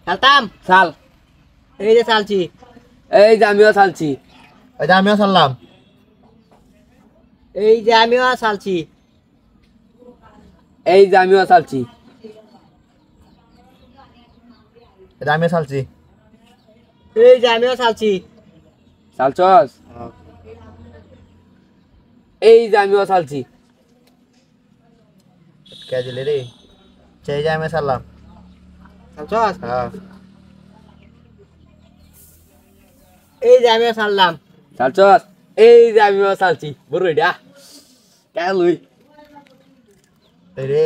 খেলতাম চাল। এই যে চালছি এই যে আমিও চালছি। এই যে আমিও চাললাম। এই যে আমিও চালছি এই যে আমিও চালছি। এই যে আমিও চালছি। এই যে আমিও চালছি চালছস? এই যে আমিও চালছি। কে দিলে রে? এই যে আমিও চাললাম। চালছস হ্যাঁ। এই যে আমিও চাললাম চালছস? এই যে আমিও চালছি। বড় এটা কে লুই। এই রে।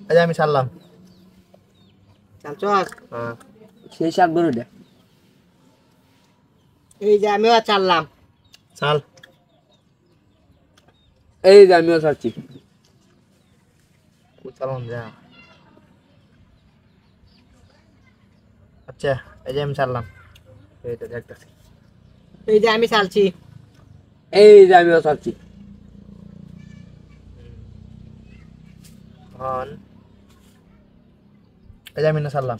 এই যে আমি চাললাম। চালছস হ্যাঁ। সেই সাত বড় এটা। এই যে আমিও চাললাম চাল। এই যে আমিও চালছি। চালাম যা। আচ্ছা এই যে আমি চাললাম। এই তো দেখতেছি। এই যে আমি চালছি এই যে আমিও চালছি। অন। এই যে আমি না চাললাম।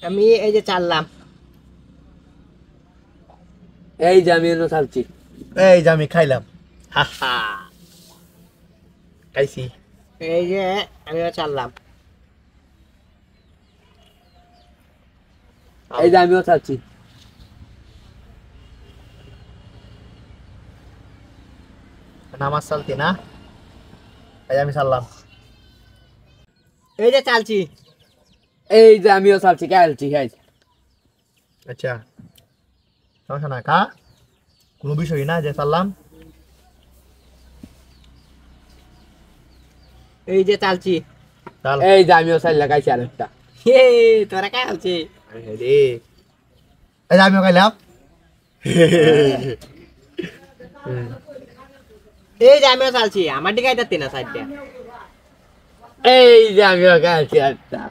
আমি এই যে চাললাম এই যে আমিও চালছি। এই যে আমি খাইলাম। হা হা। খাইছি। এই যে আমিও চাললাম এই যে আমিও চালছি। নামাজ চালতি না? এই যে আমি চাললাম। এই যে চালছি এই যে আমিও চালছি। কে আলছি খাইছি। আচ্ছা সমস্যা না কা কোনো বিষয় না যে চাললাম। এই যে চালছি চাল। এই যে আমিও চাল লাগাইছি আরেকটা। হে তোরা কে আলছি রে এই যে আমিও খাইলাম। এই যে আমিও চালছি আমার দিকে আইতাতে না সাইডটা এই যে আমিও খাইছি আরেকটা।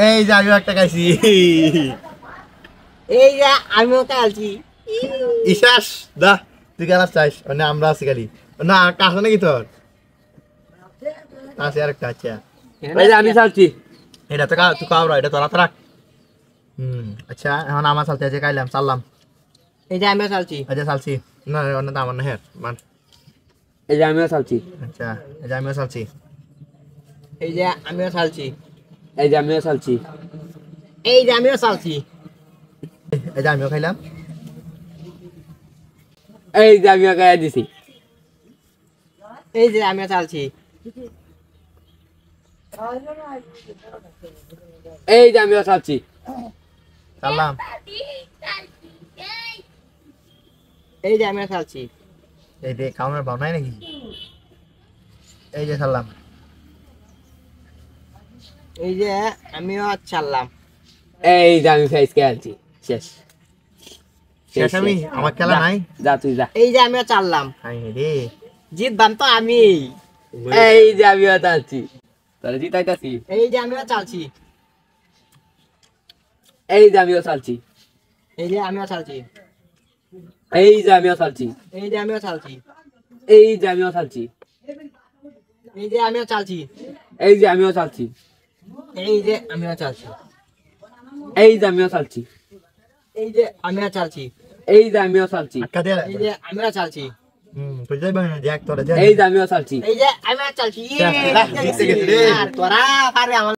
এই যে আমিও একটা খাইছি। এই যে আমিও চালছি ইসাস দা তুই গেলাস চাইস মানে আমরা আছি খালি না কাছে নাকি তোর আছে আরেকটা। আচ্ছা এই যে আমি চালছি। এটা তো তুই কাবরা এটা তোরা তো রাখ। আচ্ছা এখন আমার চালতে আছে খাইলাম চাললাম। এই যে আমিও চালছি আচ্ছা চালছি না অন্য তো আমার না হ্যাঁ মান। এই যে আমিও চালছি। আচ্ছা এই যে আমিও চালছি। এই যে আমিও চালছি এই যে আমিও চালছি। এই যে আমিও চালছি এই যে আমিও খাইলাম। এই যে আমিও খাইয়া দিছি। এই যে আমিও চালছি এই যে আমিও চালছি। চাললাম। এই যে আমিও চালছি এই যে কাউনের ভাব নাই নাকি? এই যে চাললাম। এই যে আমিও চাললাম এই যে আমি ফেস খেলছি। শেষ শেষ আমি আমার খেলা নাই। যা তুই যা। এই যে আমিও চাললাম হাই রে জিতবাম তো আমি এই যে আমিও চালছি। তাহলে জিতাইতাছি। এই যে আমিও চালছি এই যে আমিও চালছি। এই যে আমিও চালছি এই যে আমিও চালছি। এই যে আমিও চালছি এই যে আমিও চালছি। এই যে আমিও চালছি এই যে আমিও চালছি। এই যে আমিও চালছি এই যে আমিও চালছি। এই যে আমিও চালছি এই যে আমিও চালছি। আটকা দে। এই যে আমিও চালছি তুই যাই বাংলা দেখ তোরা এই যে আমিও চালছি। এই যে আমিও চালছি জিতে গেছি রে। আর তোরা পারে আমার